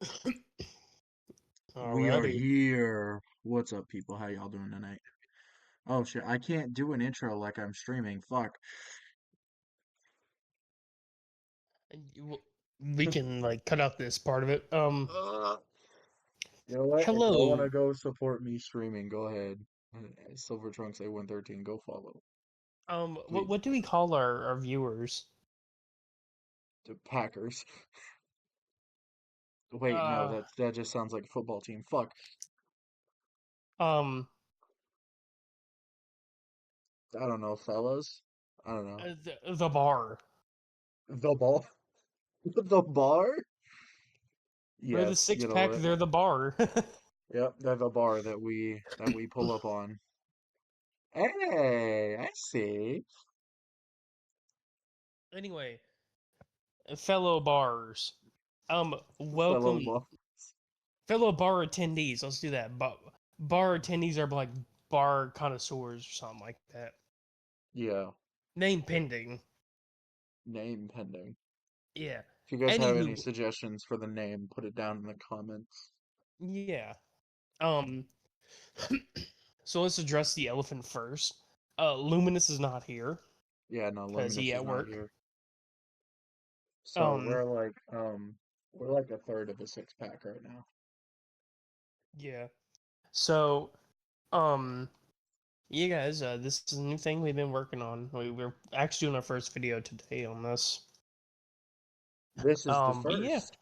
We are Alrighty. here. What's up, people? How y'all doing tonight? Oh shit, I can't do an intro like I'm streaming. Fuck. We can like cut out this part of it. Uh, you know what? If y'all want to Hello. go support me streaming, go ahead. Silver Trunks A113, go follow, What please. do we call our viewers? The Packers. Wait, no, Uh, that just sounds like a football team. Fuck. um, I don't know, fellas. I don't know. the bar. The ball. The bar? We're the Yes, six you know pack. what? They're the bar. Yep, that's a bar that we pull up on. Hey, I see. Anyway, fellow bars. Fellow Welcome, ball. fellow bar attendees. Let's do that. But bar attendees are like bar connoisseurs or something like that. Yeah, Name pending. name pending. Yeah. If you guys have any Anywho, suggestions for the name, put it down in the comments. yeah. Um. So let's address the elephant first. Luminous is not here Yeah, no, because he Luminous is at not work. here. So Um, we're like a third of a six pack right now. yeah. So, um, yeah, guys, this is a new thing we've been working on. We're actually doing our first video today on this. This is the But yeah, first.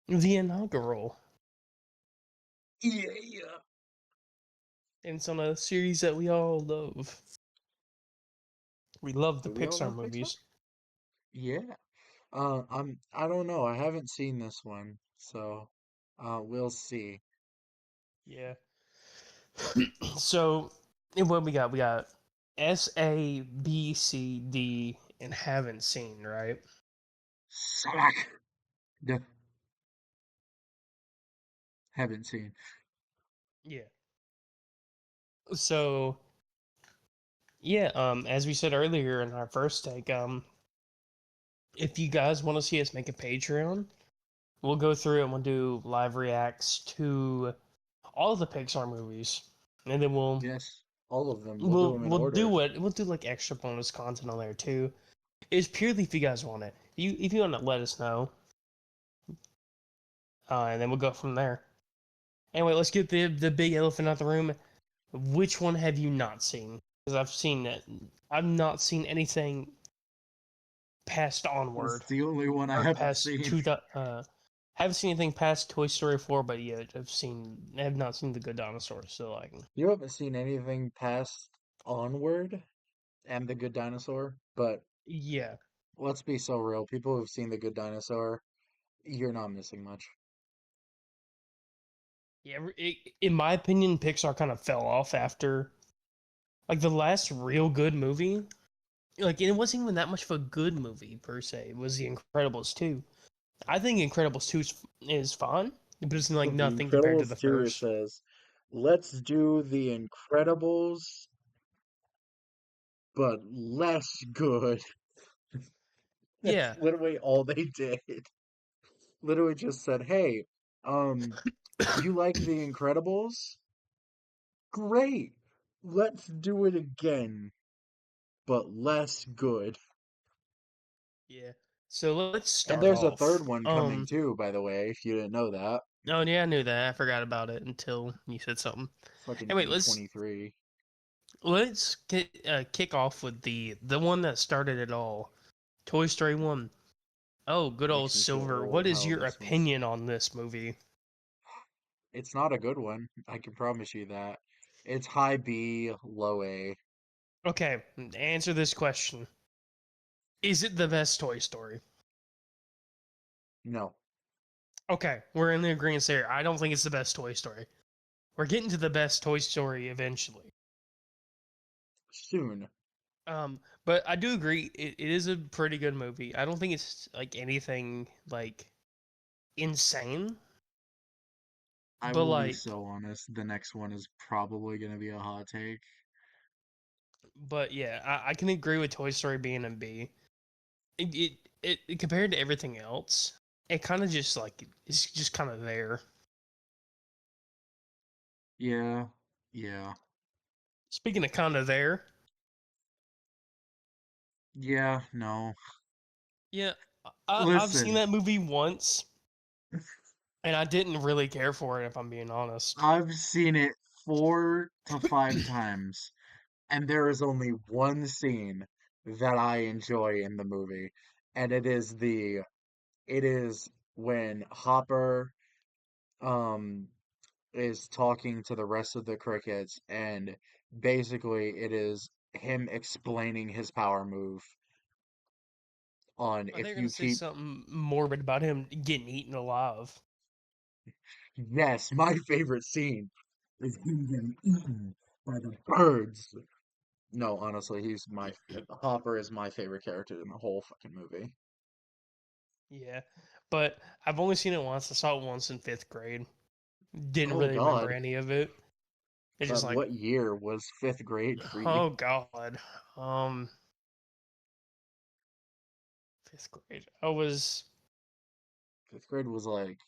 the inaugural. Yeah, yeah. And it's on a series that we all love. We love the Do we all Pixar love Pixar? movies. Yeah. I don't know. I haven't seen this one, so we'll see. Yeah. So, and what we got? We got S, A, B, C, D, and haven't seen, right? Salak. No, haven't seen. Yeah. So, yeah, as we said earlier in our first take, if you guys want to see us make a Patreon, we'll go through and we'll do live reacts to all of the Pixar movies, and then we'll Yes, all of them. We'll do we'll them in we'll do order. what we'll do like extra bonus content on there too. It's purely if you guys want it. If you want to let us know, and then we'll go from there. Anyway, let's get the big elephant out the room. Which one have you not seen? Because I've seen it. I've not seen anything past That's Onward. the only one I Or haven't past seen. two. Haven't seen anything past Toy Story 4, but yeah, I have not seen The Good Dinosaur. So like, You haven't seen anything past Onward and The Good Dinosaur, but yeah, let's be so real. People who've seen The Good Dinosaur, you're not missing much. yeah. In my opinion, Pixar kind of fell off after like the last real good movie. Like it wasn't even that much of a good movie per se. It was The Incredibles 2. I think Incredibles 2 is fun, but it's like The nothing compared to Incredibles the 2 first. says, let's do The Incredibles, but less good. That's Yeah, literally all they did. Literally just said, hey, you like The Incredibles? Great. Let's do it again, but less good. yeah. So let's And start there's a third off. one coming too, by the way, if you didn't know that. Oh yeah, I knew that. I forgot about it until you said something. Fucking Anyway, A23. kick off with the one that started it all. Toy Story 1. Oh, good old Makes me feel Silver. old What is how your this one's. opinion on this movie? It's not a good one. I can promise you that. It's high B, low A. Okay, answer this question. Is it the best Toy Story? No. Okay, we're in the agreement there. I don't think it's the best Toy Story. We're getting to the best Toy Story eventually. Soon. But I do agree it is a pretty good movie. I don't think it's like anything like insane, I but will be like so honest. The next one is probably going to be a hot take. but yeah, I can agree with Toy Story being a B. It compared to everything else. it kind of just like it's just kind of there. Yeah. Yeah. Speaking of kind of there, Yeah, no. yeah, I've seen Listen, that movie once, and I didn't really care for it if I'm being honest. I've seen it 4 to 5 times, and there is only one scene that I enjoy in the movie, and it is when Hopper um is talking to the rest of the crickets, and basically it is him explaining his power move on Are they if gonna you say keep. something morbid about him getting eaten alive? Yes, my favorite scene is him getting eaten by the birds. No, honestly, Hopper is my favorite character in the whole fucking movie. Yeah, but I've only seen it once. I saw it once in fifth grade. Didn't Oh really remember God, any of it. It's just like, what year was fifth grade for you? oh God, um, fifth grade. I was. Fifth grade was like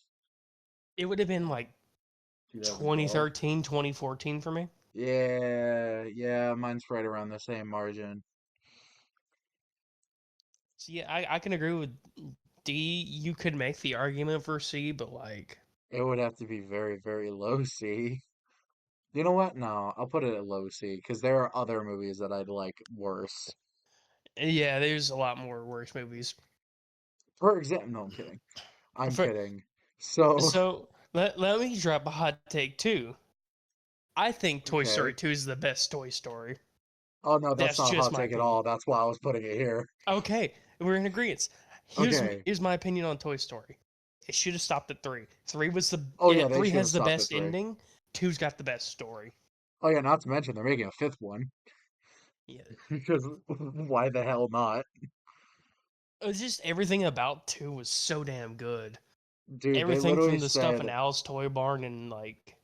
It would have been like 2012. 2013, 2014 for me. Yeah, yeah, mine's right around the same margin. So yeah, I can agree with D. You could make the argument for C, but like, It would have to be very, very low C. You know what? No, I'll put it at low C because there are other movies that I'd like worse. yeah, there's a lot more worse movies. For example, no, I'm kidding. I'm For, kidding. So, so let me drop a hot take too. I think Toy Story okay. 2 is the best Toy Story. Oh no, that's That's not a just hot my take at opinion. all. That's why I was putting it here. Okay, we're in agreement. Okay. Here's my opinion on Toy Story. It should have stopped at three. Oh yeah, they Three should have has the stopped at best three. ending. Two's got the best story. Oh yeah, not to mention they're making a fifth one Yeah, because why the hell not? it was just everything about two was so damn good. Dude, they Everything literally from the stuff said, in Al's Toy Barn and like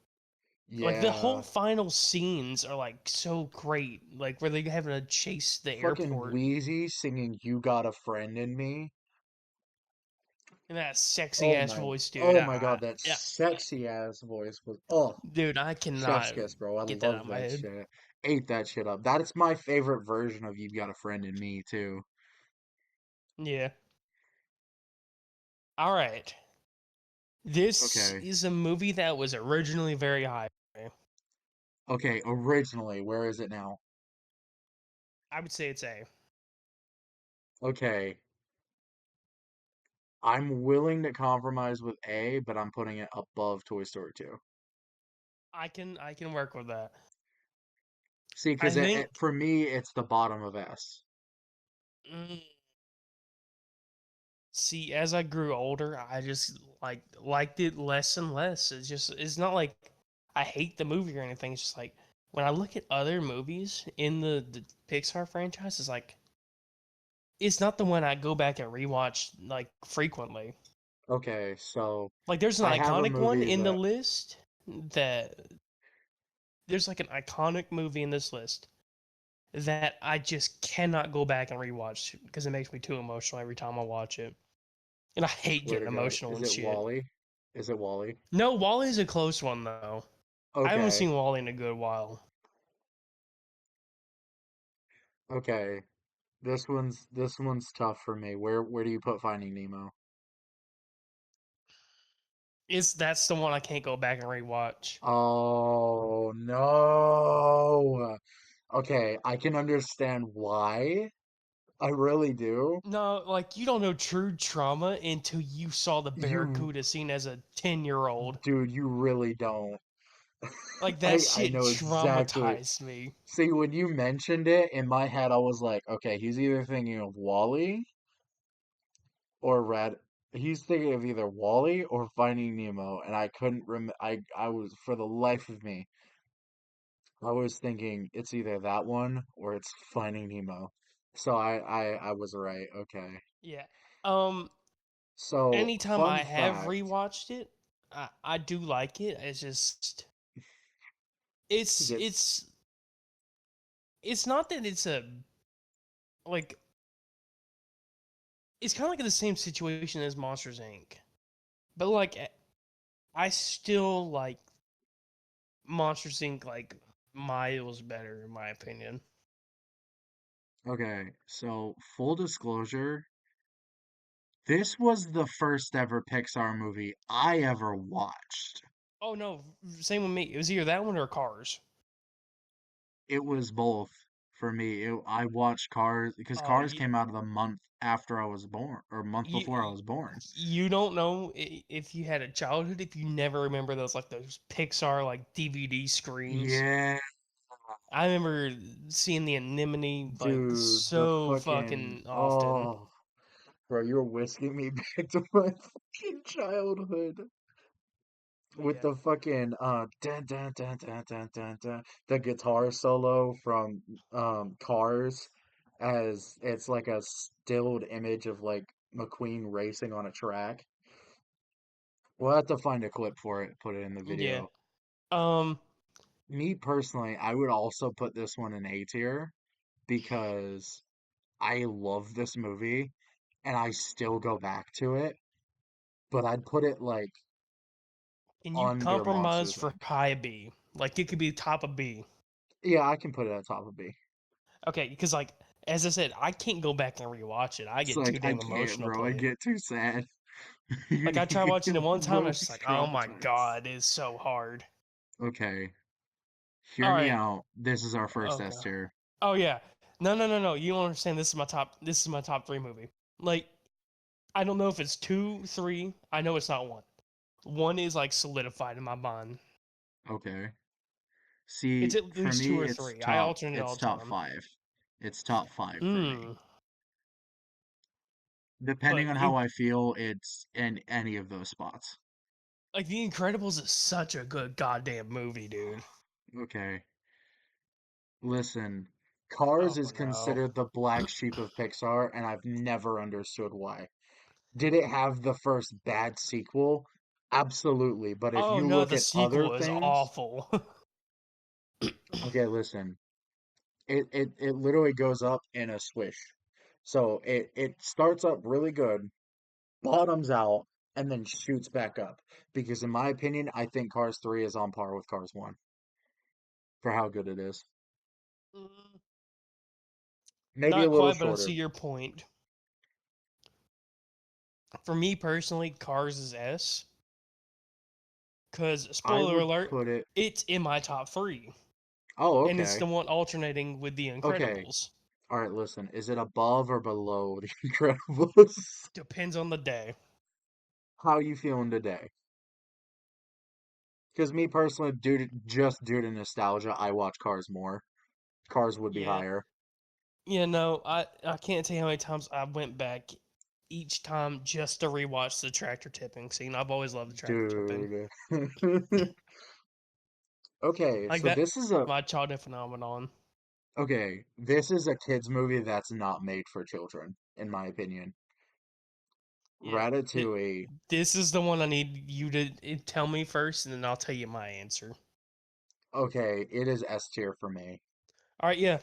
the whole yeah, final scenes are like so great. Like where they having to chase the fucking airport Wheezy singing "You Got a Friend in Me." and that sexy ass voice, dude. Oh my God, that Yeah, sexy ass voice was, oh, dude, I chef's cannot kiss, bro. I get that out love of my that head. shit. Ate that shit up. That is my favorite version of "You Got a Friend in Me" too. Yeah. All right. This Okay. is a movie that was originally very high for me. Okay, originally, where is it now? I would say it's A. Okay, I'm willing to compromise with A, but I'm putting it above Toy Story 2. I can work with that. See, I because think for me, it's the bottom of S. mm, see as I grew older, I just liked it less and less. It's not like I hate the movie or anything. It's just like when I look at other movies in the Pixar franchise, it's like it's not the one I go back and rewatch like frequently. Okay, so Like there's an I have a iconic one movie in the that, list that there's like an iconic movie in this list that I just cannot go back and rewatch because it makes me too emotional every time I watch it. And I hate swear getting to God, emotional is and it shit. Wally? Is it Wally? No, Wally's a close one though. I haven't Okay, seen Wally in a good while. okay. This one's tough for me. Where do you put Finding Nemo? It's that's the one I can't go back and rewatch. Oh no. Okay, I can understand why. I really do. No, like you don't know true trauma until you saw the You, Barracuda scene as a 10-year-old. dude, you really don't. Like that I shit know exactly. traumatized me. See, when you mentioned it in my head, I was like, okay, he's either thinking of Wally or Red. He's thinking of either Wally or Finding Nemo, and I couldn't rem. I was for the life of me, I was thinking it's either that one or it's Finding Nemo. So I was right. Okay. Yeah. Um So anytime fun I have fact, rewatched it, I do like it. It's just it's it's it's it's not that it's a like it's kind of like in the same situation as Monsters Inc. But like, I still like Monsters Inc. like miles better in my opinion. Okay, so full disclosure, this was the first ever Pixar movie I ever watched. Oh no, same with me. It was either that one or Cars. It was both for me. I watched Cars because Oh, Cars came out of the month after I was born, or month before I you was born. you don't know if you had a childhood if you never remember those Pixar like DVD screens. Yeah, I remember seeing the anemone like dude, the so fucking fucking often. oh, bro, you're whisking me back to my fucking childhood Oh with yeah. the fucking dun dun dun dun dun dun dun, the guitar solo from Cars, as it's like a stilled image of like McQueen racing on a track. We'll have to find a clip for it, put it in the Yeah. video. Um Me personally, I would also put this one in A tier because I love this movie and I still go back to it, but I'd put it like can you under compromise Monsters for Inc. high B? Like it could be top of B. Yeah, I can put it at top of B. Okay, because like as I said, I can't go back and rewatch it. I It's get too like I damn can't, emotional bro. I playing it. get too sad. Like I tried watching it one time, and I Bro, was just like, oh my traumatized. god, it's so hard. Okay, All hear me right. out. This is our first Okay. S tier. Oh yeah. No, no, no, no. You don't understand. This is my top. This is my top three movie. Like I don't know if it's two, three. I know it's not one. One is like solidified in my mind. Okay. It's See, at for least two me, or three. I alternate all it's the top time. five. It's top five for me. Hmm. Depending But on how I feel, it's in any of those spots. like The Incredibles is such a good goddamn movie, dude. Okay. Listen, Cars Oh is no. considered the black sheep of Pixar, and I've never understood why. Did it have the first bad sequel? Absolutely. But if Oh you no, look the at other sequel is things, awful. okay, listen, it literally goes up in a swish. So it starts up really good, bottoms out, and then shoots back up. Because in my opinion, I think Cars 3 is on par with Cars 1 for how good it is. Mm, Maybe a not little quite, but I see shorter. your point. For me personally, Cars is S. Cause I spoiler would alert, put it. it's in my top three, Oh, and it's okay. the one alternating with The Okay. Incredibles. All right, listen. Is it above or below The Incredibles? Depends on the day. How you feeling today? Because me personally, just due to nostalgia, I watch Cars more. Cars would be Yeah, higher. yeah. No, I can't tell you how many times I went back each time just to rewatch the tractor tipping scene. I've always loved the tractor tipping. Dude. Okay, Like so that, this is a my childhood phenomenon. okay, this is a kids movie that's not made for children, in my opinion. Yeah. Ratatouille. This is the one I need you to tell me first, and then I'll tell you my answer. Okay, it is S tier for me. All right, yeah.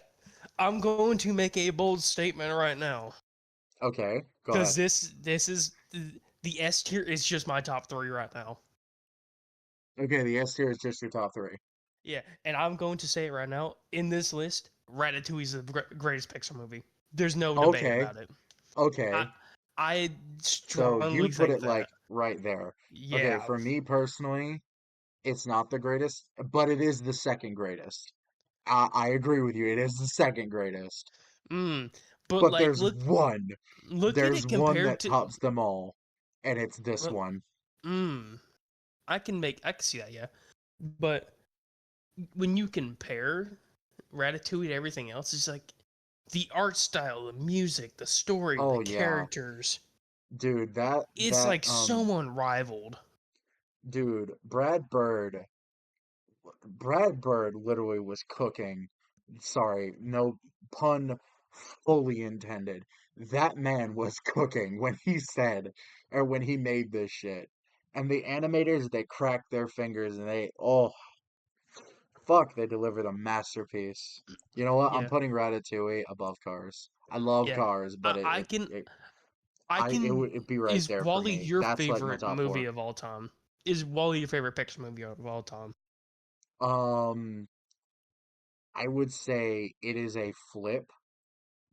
I'm going to make a bold statement right now Okay, go because ahead. this is the S tier is just my top three right now. Okay, the S tier is just your top three. Yeah, and I'm going to say it right now. In this list, Ratatouille is the greatest Pixar movie. There's no debate Okay, about it. I okay. I So strongly you'd put think it that. like right there. Okay, Yeah. for me personally, it's not the greatest, but it is the second greatest. I agree with you. It is the second greatest. Mm. But But like, there's one. look at There's it one compared that to. tops them all, and it's this Well, one. I can see that. Yeah, but when you compare Ratatouille to everything else, it's like the art style, the music, the story, the Oh yeah. characters. Dude, It's like so unrivaled. dude, Brad Bird literally was cooking. Sorry, no pun fully intended. That man was cooking when he said, or when he made this shit. And the animators, they cracked their fingers and oh, fuck, they delivered a masterpiece. You know what? I'm Yeah, putting Ratatouille above Cars. I love yeah. Cars, but I can I it can. would it'd be right Is there for Wally me. your That's like my favorite top movie four. of all time? Is Wally your favorite Pixar movie of all time? Um, I would say it is a flip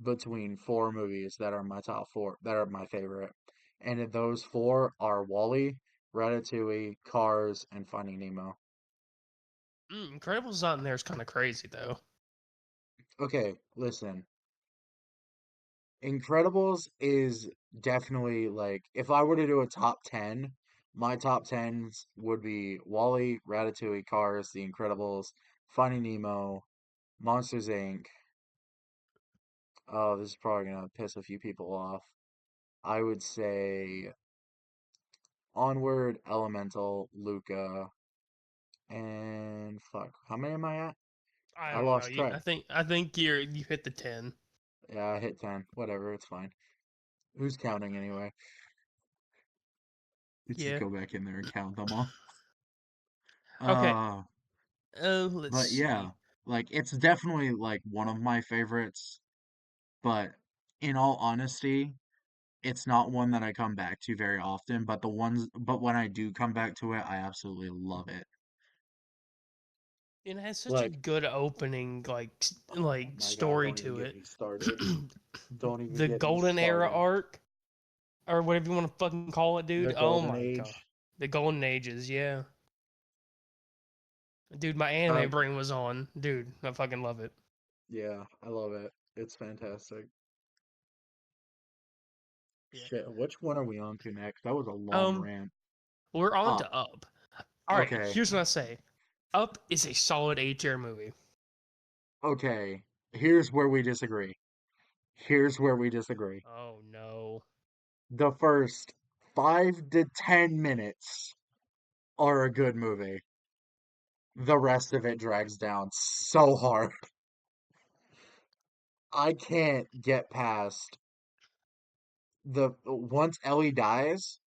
between four movies that are my top four, that are my favorite. And those four are Wall-E, Ratatouille, Cars, and Finding Nemo. Incredibles not in there is kind of crazy though. Okay, listen. Incredibles is definitely like if I were to do a top 10, my top 10s would be Wall-E, Ratatouille, Cars, The Incredibles, Finding Nemo, Monsters Inc. Oh, this is probably gonna piss a few people off. I would say Onward, Elemental, Luca, and fuck, how many am I at? I I don't know. lost track. I think you hit the 10. Yeah, I hit 10. Whatever, it's fine. Who's counting anyway? Let's just Yeah. go back in there and count them all. Okay. Uh, Let's but yeah, see. like it's definitely like one of my favorites, but in all honesty, it's not one that I come back to very often, but when I do come back to it, I absolutely love it. It has such a Like, good opening, oh like my God, story don't even to get it. me started. Don't even The get me Golden Era started. arc, or whatever you want to fucking call it, The dude. Oh Golden my god, Age. the Golden Ages, yeah. Dude, my Uh, anime brain was on. Dude, I fucking love it. yeah, I love it. It's fantastic. Yeah. Shit, which one are we on to next? That was a long Um, rant. we're on Up. to Up. All right, Okay. here's what I say. Up is a solid A-tier movie. Okay. Here's where we disagree. Here's where we disagree. Oh no. The first 5 to 10 minutes are a good movie. The rest of it drags down so hard. I can't get past the once Ellie dies,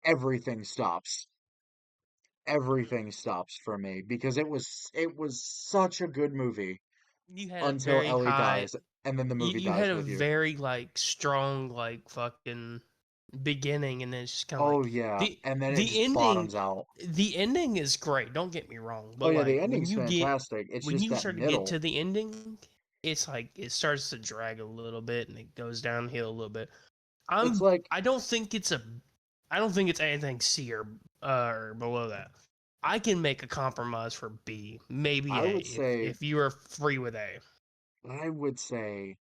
everything stops. Everything stops for me because it was such a good movie You had a until very Ellie high dies and then the movie you had dies a with you. very like strong like fucking beginning, and then it's just kind of Oh like yeah, the and then it the just ending bottoms out. the ending is great, don't get me wrong, Oh but yeah, the like ending's fantastic. It's when just you that start to get to middle. the ending, it's like it starts to drag a little bit and it goes downhill a little bit. It's i'm like I don't think it's a I don't think it's anything C or below that. I can make a compromise for B, maybe I A, would say if you are free with A. I would say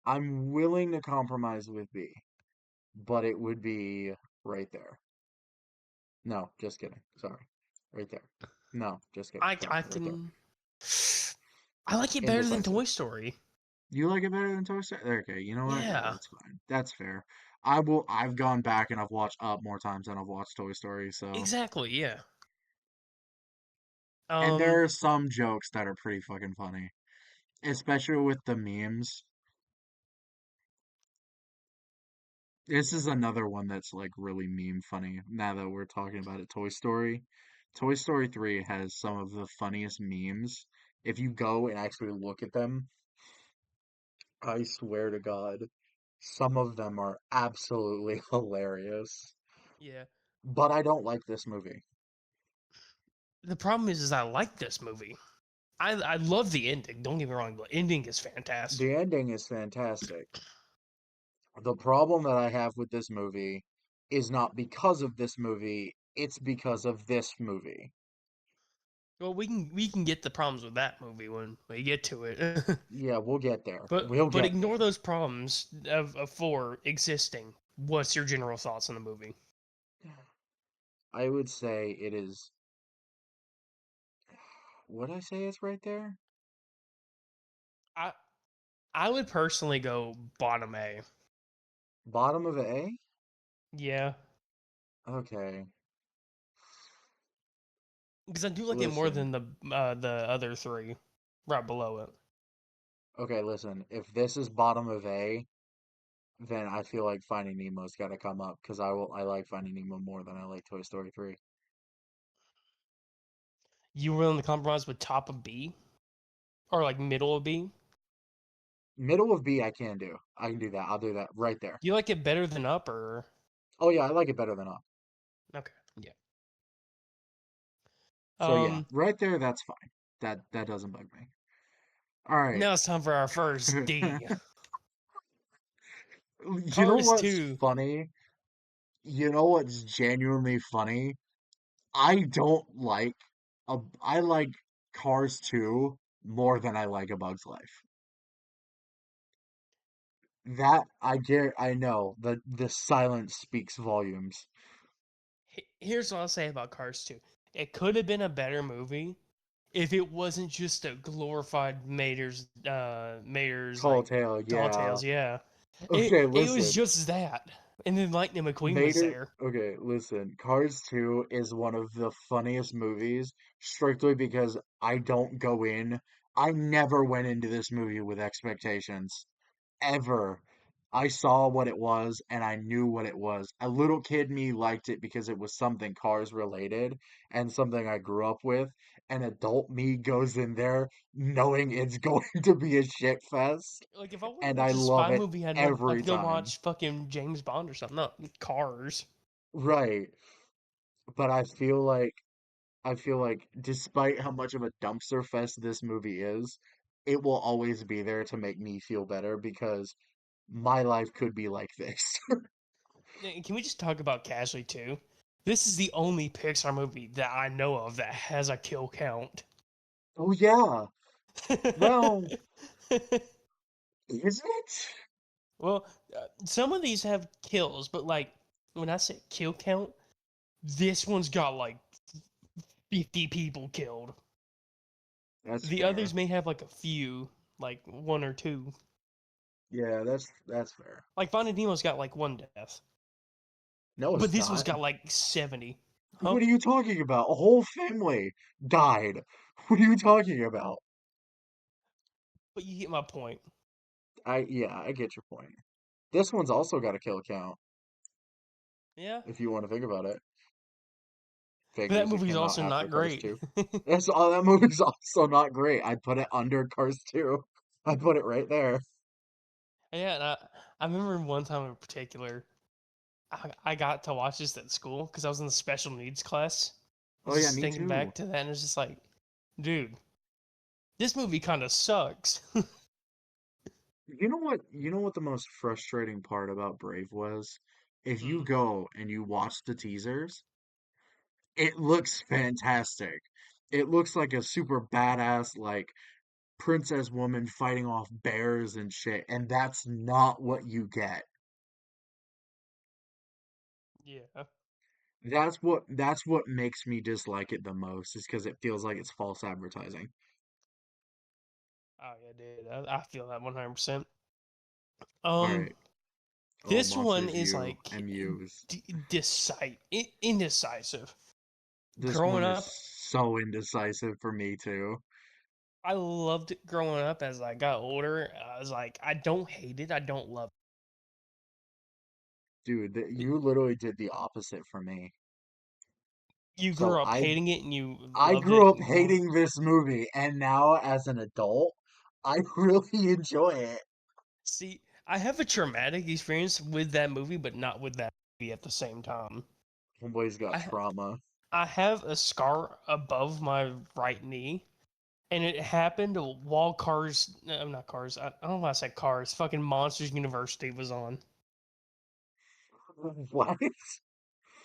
I'm willing to compromise with B, but it would be right there. No, just kidding. Sorry. Right there. No, just kidding. Sorry. I Right there. can I like it better than Indecisive. Toy Story. You like it better than Toy Story? Okay, you know what? Yeah, Yeah, that's fine. That's fair. I've gone back and I've watched Up more times than I've watched Toy Story, so. exactly. Yeah. And Um. there are some jokes that are pretty fucking funny, especially with the memes. This is another one that's like really meme funny now that we're talking about it. Toy Story. Toy Story 3 has some of the funniest memes. If you go and actually look at them, I swear to God, some of them are absolutely hilarious. Yeah. But I don't like this movie. The problem is I like this movie. I love the ending. Don't get me wrong. The ending is fantastic. The ending is fantastic. The problem that I have with this movie is not because of this movie, it's because of this movie. Well, we can get the problems with that movie when we get to it. Yeah, we'll get there. but We'll but get ignore there. those problems of four existing. What's your general thoughts on the movie? I would say it is. Would I say it's right there? I I would personally go bottom A. Bottom of A? Yeah, Okay. because I do like it more Listen. than the other three right below it. Okay, listen. If this is bottom of A, then I feel like Finding Nemo's got to come up because I like Finding Nemo more than I like Toy Story 3. You willing to compromise with top of B or like middle of B? Middle of B I can do. I can do that. I'll do that right there. Do you like it better than Up or? Oh yeah, I like it better than up. Okay, yeah. So yeah, Um, right there, that's fine. That doesn't bug me. All right. Now it's time for our first D. You know Cars what's 2. funny? You know what's genuinely funny? I don't like I like Cars 2 more than I like A Bug's Life. That I know the silence speaks volumes. Here's what I'll say about Cars 2. It could have been a better movie if it wasn't just a glorified Mater's Tall like tale, Tall yeah. Tales, yeah. Okay, It was listen. just that. And then Lightning McQueen was Mater, there. okay, listen. Cars 2 is one of the funniest movies strictly because I don't go in. I never went into this movie with expectations. Ever. I saw what it was and I knew what it was. A little kid me liked it because it was something Cars related and something I grew up with. An adult me goes in there knowing it's going to be a shit fest, Like if I want to and watch I a love spy it movie, every I'd go time. watch fucking James Bond or something, not Cars. Right. But I feel like despite how much of a dumpster fest this movie is, it will always be there to make me feel better because my life could be like this. Can we just talk about Casualty too? This is the only Pixar movie that I know of that has a kill count. Oh yeah. Well, is it? Well, some of these have kills, but like when I say kill count, this one's got like 50 people killed. That's The fair. others may have like a few, like one or two. Yeah, that's fair. Like Finding Nemo's got like one death, No, but it's this one's not. got like 70. Huh? What are you talking about? A whole family died. What are you talking about? But you get my point. Yeah, I get your point. This one's also got a kill count, Yeah. if you want to think about it. But Fake that news, it movie's came out also after not Cars great. 2. That's all that movie's also not great. I put it under Cars 2. I put it right there. Yeah, and I remember one time in particular, I got to watch this at school because I was in the special needs class. I Oh was yeah, just me thinking too. back to that, and it's just like, dude, this movie kind of sucks. You know what the most frustrating part about Brave was? If you Hmm. go and you watch the teasers, it looks fantastic. It looks like a super badass, like princess woman fighting off bears and shit, and that's not what you get. Yeah. That's what makes me dislike it the most, is because it feels like it's false advertising. Oh yeah, dude. I feel that 100%. All Um, right. Oh, this one Monsters is U, like MUs. indecisive. This Growing one is up, so indecisive for me too. I loved it growing up. As I got older, I was like, I don't hate it, I don't love Dude, it. you literally did the opposite for me. You So grew up I hating it and you I loved grew it. up hating this movie, and now as an adult, I really enjoy it. See, I have a traumatic experience with that movie, but not with that movie at the same time. Homeboy's got I trauma. I have a scar above my right knee, and it happened while Cars, no, not Cars. I don't know why I said Cars. Fucking Monsters University was on. What?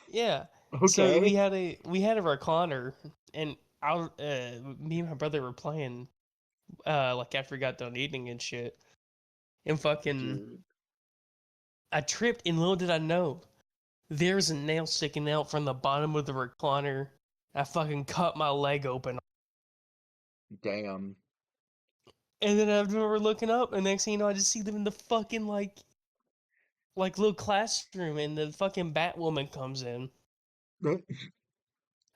Yeah. So Okay. we had a recliner, and me and my brother were playing like after we got done eating and shit, and fucking Dude, I tripped, and little did I know there's a nail sticking out from the bottom of the recliner. I fucking cut my leg open. damn. And then I remember looking up, and next thing you know, I just see them in the fucking like little classroom, and the fucking Batwoman comes in.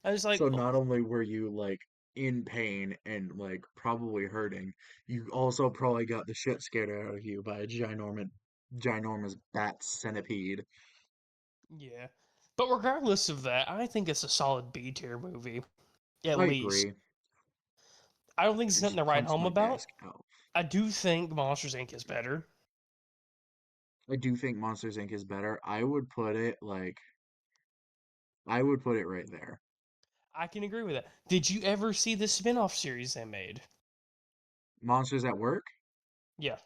I was like, So oh, not only were you like in pain and like probably hurting, you also probably got the shit scared out of you by a ginormous bat centipede. yeah. But regardless of that, I think it's a solid B tier movie. At I least. agree. I don't think I it's nothing just to write punched home my about. desk. Ow. I do think Monsters Inc. is better. I do think Monsters Inc. is better. I would put it right there. I can agree with that. Did you ever see the spin-off series they made? Monsters at Work? Yeah.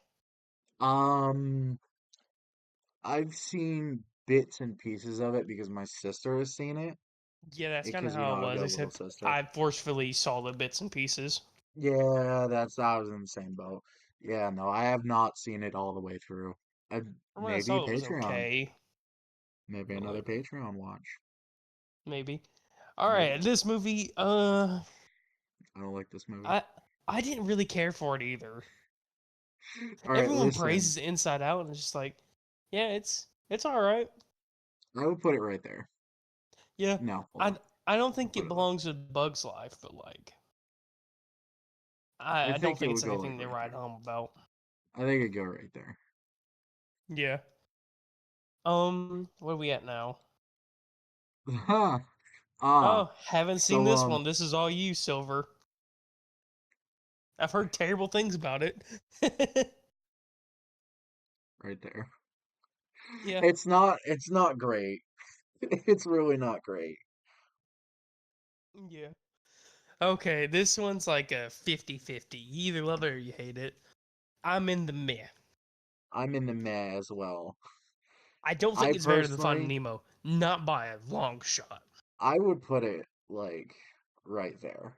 Um, I've seen bits and pieces of it because my sister has seen it. Yeah, that's kind of Because how it I've was, got a little except sister. I forcefully saw the bits and pieces. Yeah, I was in the same boat. Yeah, no, I have not seen it all the way through. From what I Maybe saw, it was Patreon. okay, Maybe but another like Patreon watch. maybe. All right, Maybe. this movie, I don't like this movie. I I didn't really care for it either. All right, Everyone listen. praises Inside Out, and it's just like, yeah, it's all right. I would put it right there. Yeah, No, hold I on. I don't I'll think put it it up. belongs with Bug's Life, but like, I I don't think it think it's would go like anything to right write there. home about. I think it'd go right there. Yeah. What are we at now? Huh. Ah. Oh, haven't seen So this one. This is all you, Silver. I've heard terrible things about it. right there. Yeah. It's not great. It's really not great. Yeah. Okay, this one's like a 50-50. You either love it or you hate it. I'm in the meh. I'm in the meh as well. I don't I think it's better than Finding personally Nemo. Not by a long shot. I would put it like right there.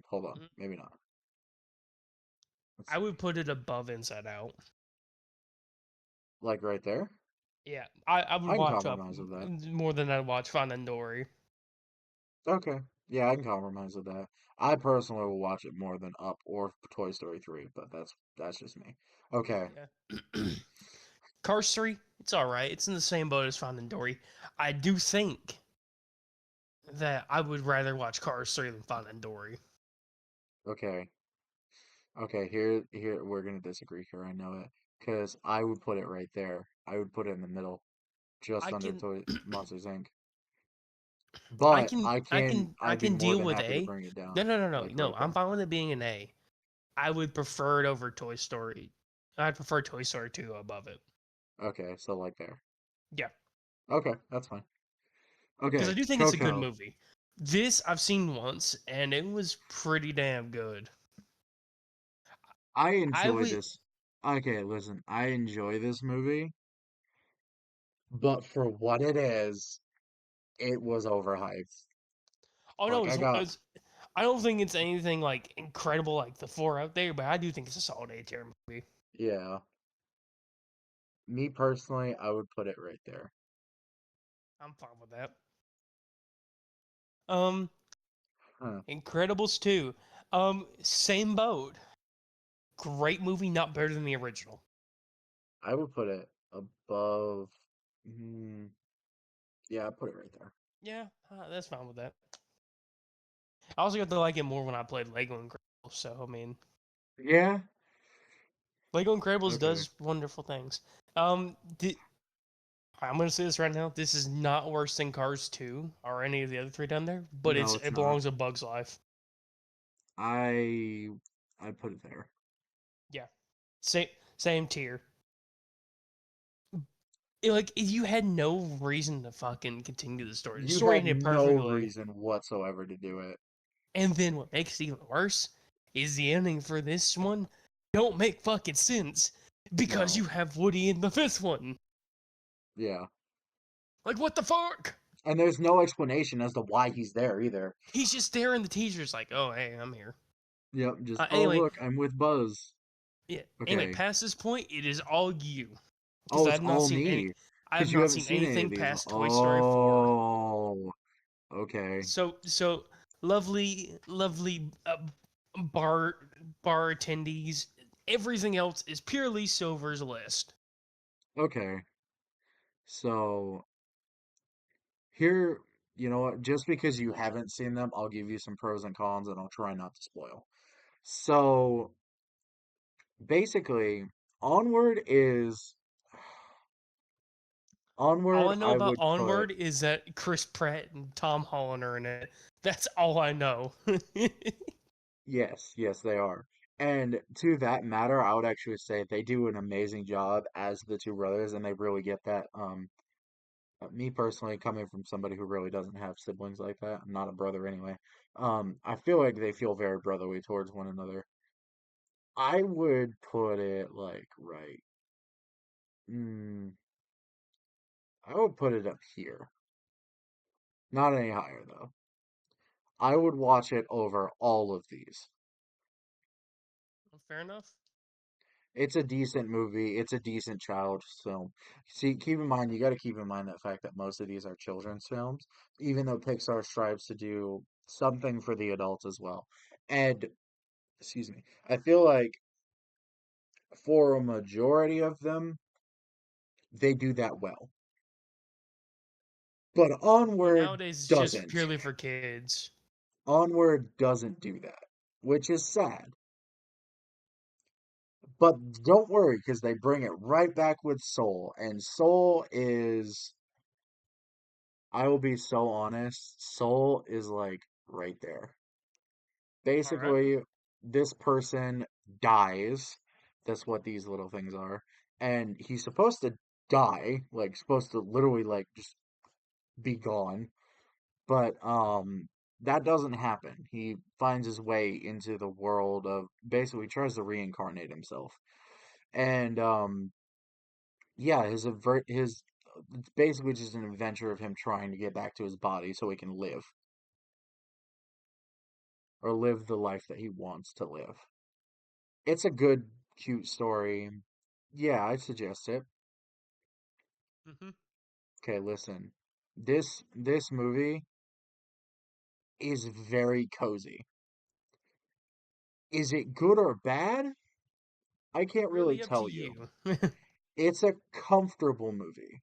Hold on. Mm, Maybe not. Let's I see. would put it above Inside Out. Like right there? Yeah, I would I can watch up compromise with that. more than I'd watch Finding Dory. Okay. Yeah, I can compromise with that. I personally will watch it more than Up or Toy Story 3, but that's just me. Okay. Yeah. Cars 3, it's alright. It's in the same boat as Finding Dory. I do think that I would rather watch Cars 3 than Finding Dory. Okay. Okay, here we're gonna disagree here. I know it. Because I would put it right there. I would put it in the middle, just I under can Toy Monsters Inc. I But can I can I I'd be can more deal than with happy to A. bring it No, down, no, no, no, like no. right I'm there. fine with it being an A. I would prefer it over Toy Story. I'd prefer Toy Story 2 above it. Okay, so like there. Yeah, Okay, that's fine. because I Okay, do think it's a good Coco. movie. This I've seen once, and it was pretty damn good. I I enjoy would. this. Okay, listen, I enjoy this movie, but for what it is, it was overhyped. Oh no, Like I don't think it's anything like incredible like the four out there, but I do think it's a solid A tier movie. yeah, me personally, I would put it right there. I'm fine with that. Um, Huh. Incredibles 2. Same boat. Great movie, not better than the original. I would put it above. Mm, yeah, I put it right there. Yeah, that's fine with that. I also got to like it more when I played Lego Incredibles. So I mean, Yeah. Lego Incredibles Okay. does wonderful things. I'm gonna say this right now. This is not worse than Cars 2 or any of the other three down there, but No, it's it not. belongs to Bug's Life. I I put it there. Yeah, same same tier. Like you had no reason to fucking continue the story. The You story had ended no perfectly, reason whatsoever to do it. and then what makes it even worse is the ending for this one don't make fucking sense because No. you have Woody in the fifth one. Yeah. Like what the fuck? And there's no explanation as to why he's there either. He's just there, and the teacher's like, "Oh, hey, I'm here." Yep, just oh Anyway, look, I'm with Buzz. yeah. Anyway, Okay. past this point, it is all you because Oh, it's all me. I have Because you not haven't seen seen any of anything these. past Toy Story 4. Oh, okay. So lovely bar bar attendees. Everything else is purely Silver's list. Okay. So here, you know what? Just because you haven't seen them, I'll give you some pros and cons and I'll try not to spoil. So basically, Onward is All Onward, I know I about would put Onward is that Chris Pratt and Tom Holland are in it. That's all I know. yes, yes, they are. And to that matter, I would actually say they do an amazing job as the two brothers, and they really get that. Me personally, coming from somebody who really doesn't have siblings like that, I'm not a brother anyway. I feel like they feel very brotherly towards one another. I would put it like right. Mm, I would put it up here. Not any higher though. I would watch it over all of these. Fair enough. It's a decent movie. It's a decent child film. See, keep in mind, you got to keep in mind the fact that most of these are children's films, even though Pixar strives to do something for the adults as well. And, excuse me, I feel like for a majority of them, they do that well. But Yeah, Onward nowadays it's just doesn't. purely for kids. Onward doesn't do that, which is sad. But don't worry, because they bring it right back with Soul. And Soul is, I will be so honest, Soul is like right there. All right. Basically, this person dies. That's what these little things are. And he's supposed to die, like supposed to literally like just be gone. But that doesn't happen. He finds his way into the world of basically tries to reincarnate himself. And yeah, his it's basically just an adventure of him trying to get back to his body so he can live or live the life that he wants to live. It's a good, cute story. Yeah, I suggest it. Mm-hmm. Okay, listen. This movie is very cozy. Is it good or bad? I can't really Really up to tell you. you. It's a comfortable movie.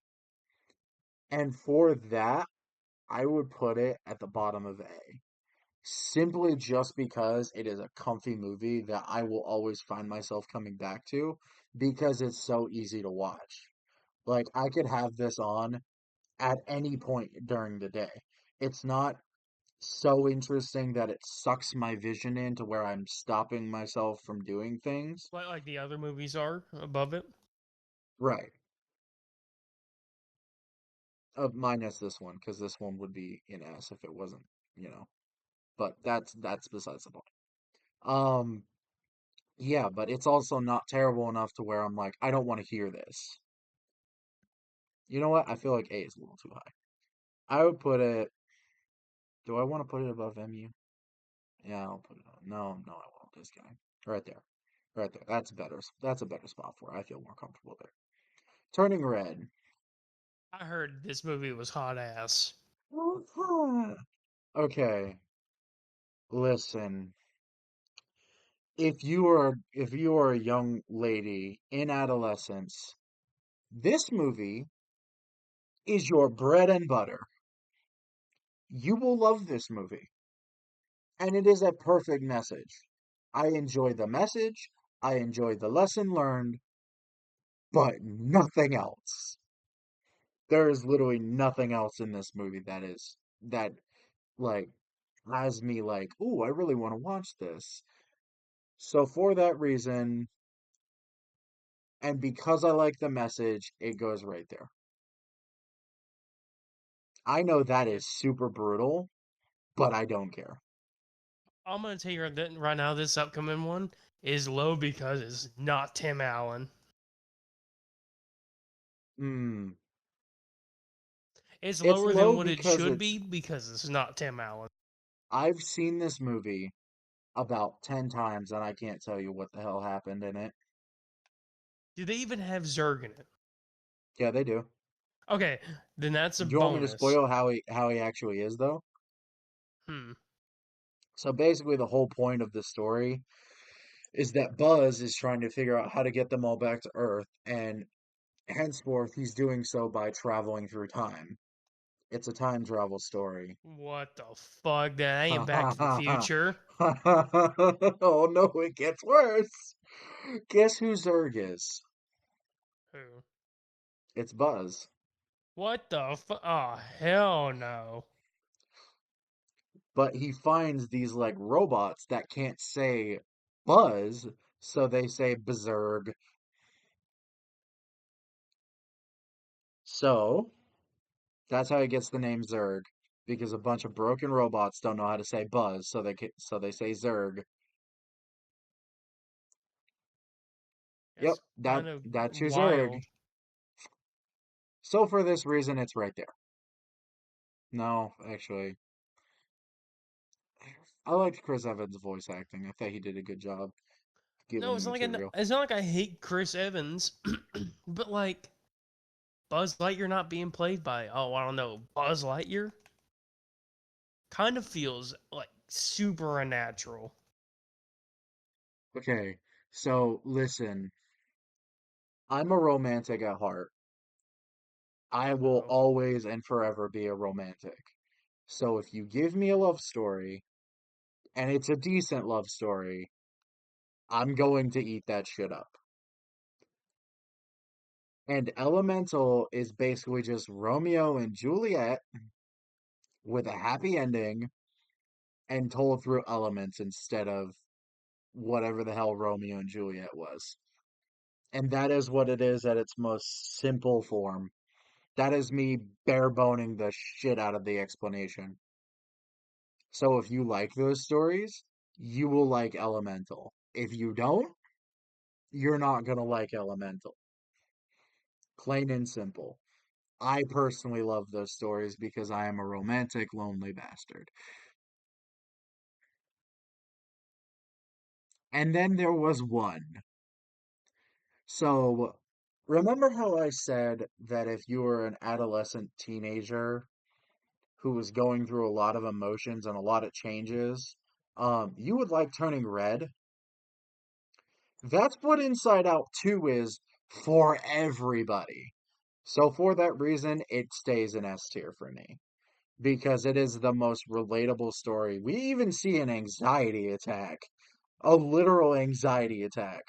And for that, I would put it at the bottom of A. Simply just because it is a comfy movie that I will always find myself coming back to because it's so easy to watch. Like I could have this on at any point during the day. It's not so interesting that it sucks my vision in to where I'm stopping myself from doing things. Like the other movies are above it. Right. Minus this one, because this one would be in S if it wasn't, you know. But that's besides the point. Um, yeah, but it's also not terrible enough to where I'm like, I don't want to hear this. You know what? I feel like A is a little too high. I would put it. Do I want to put it above MU? Yeah, I'll put it on. No, no, I won't. This guy. Right there. Right there. That's better. That's a better spot for it. I feel more comfortable there. Turning red. I heard this movie was hot ass. Okay, listen. If you are a young lady in adolescence, this movie is your bread and butter. You will love this movie. And it is a perfect message. I enjoy the message, I enjoy the lesson learned, but nothing else. There is literally nothing else in this movie that like has me like, "Ooh, I really want to watch this." So for that reason, and because I like the message, it goes right there. I know that Yeah. is super brutal, but I don't care. I'm gonna tell you right now, this upcoming one is low because it's not Tim Allen. Hmm. It's It's lower than low what it because should it's be because it's not Tim Allen. I've seen this movie about 10 times and I can't tell you what the hell happened in it. Do they even have Zerg in it? Yeah, they do. Okay, then that's a Do you want me to bonus. spoil how he actually is though? Hmm. So basically the whole point of the story is that Buzz is trying to figure out how to get them all back to Earth and henceforth he's doing so by traveling through time. It's a time travel story. What the fuck? That Ha ain't Back ha to the ha ha. Future. Oh no, it gets worse. Guess who Zurg is? Who? It's Buzz. What the fuck? Oh, hell no. But he finds these like robots that can't say Buzz, so they say Berserk. So that's how he gets the name Zurg, because a bunch of broken robots don't know how to say Buzz, so they say Zurg. Yep, That's kind of that's your Zurg. wild. So for this reason, it's right there. No, actually, I liked Chris Evans' voice acting. I thought he did a good job No, given the material. it's not like I hate Chris Evans, but like Buzz Lightyear not being played by, oh, I don't know, Buzz Lightyear kind of feels like super unnatural. Okay, so listen, I'm a romantic at heart. I will Oh, always and forever be a romantic. So if you give me a love story, and it's a decent love story, I'm going to eat that shit up. And Elemental is basically just Romeo and Juliet with a happy ending and told through elements instead of whatever the hell Romeo and Juliet was. And that is what it is at its most simple form. That is me bare boning the shit out of the explanation. So if you like those stories, you will like Elemental. If you don't, you're not gonna like Elemental. Plain and simple. I personally love those stories because I am a romantic, lonely bastard. And then there was one. So, remember how I said that if you were an adolescent teenager who was going through a lot of emotions and a lot of changes, you would like turning red? That's what Inside Out 2 is for everybody. So, for that reason, it stays an S tier for me because it is the most relatable story. We even see an anxiety attack, a literal anxiety attack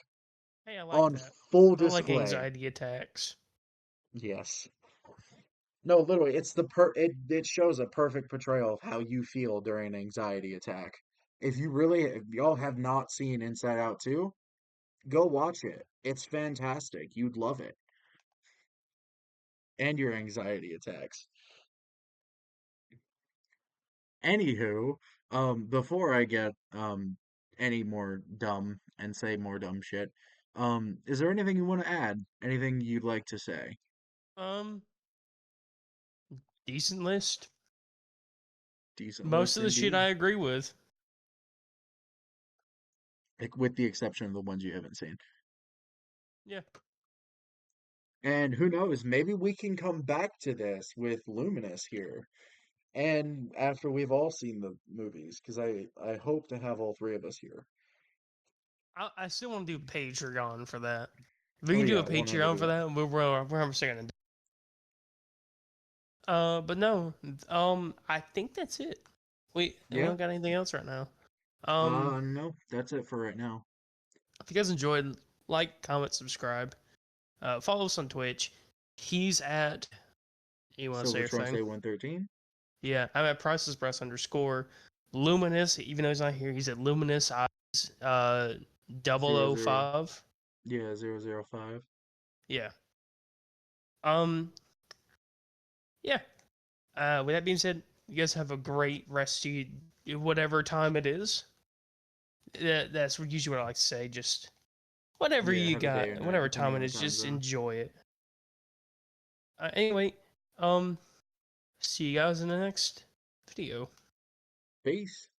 hey, I like on that. full I like display. anxiety attacks. Yes. No, literally, it shows a perfect portrayal of how you feel during an anxiety attack. If y'all have not seen Inside Out 2, go watch it. It's fantastic. You'd love it. And your anxiety attacks. Anywho, before I get any more dumb and say more dumb shit, is there anything you want to add? Anything you'd like to say? Um, Decent list. Decent Most list of the shit I indeed. agree with. Like, with the exception of the ones you haven't seen. Yeah. And who knows, maybe we can come back to this with Luminous here. And after we've all seen the movies, because I hope to have all three of us here. I still want to do Patreon for that. If we Oh can do yeah, a Patreon for 100%. that, we're 100% gonna do. But no, I think that's it. We Yeah. don't got anything else right now. Um, No, that's it for right now. if you guys enjoyed, like, comment, subscribe. Follow us on Twitch. He's at. You want to say Silver your Trunks thing? A113. Yeah, I'm at Priceless Breast underscore Luminous. Even though he's not here, he's at Luminous Eyes. Double Zero O zero. 05. Yeah, 005. Yeah. Um. Yeah. With that being said, you guys have a great rest of whatever time it is. That's usually what I like to say. Just whatever Yeah, you have a day or got, night, whatever depending time on it the is, time just zone. enjoy it. Anyway, um, see you guys in the next video. Peace.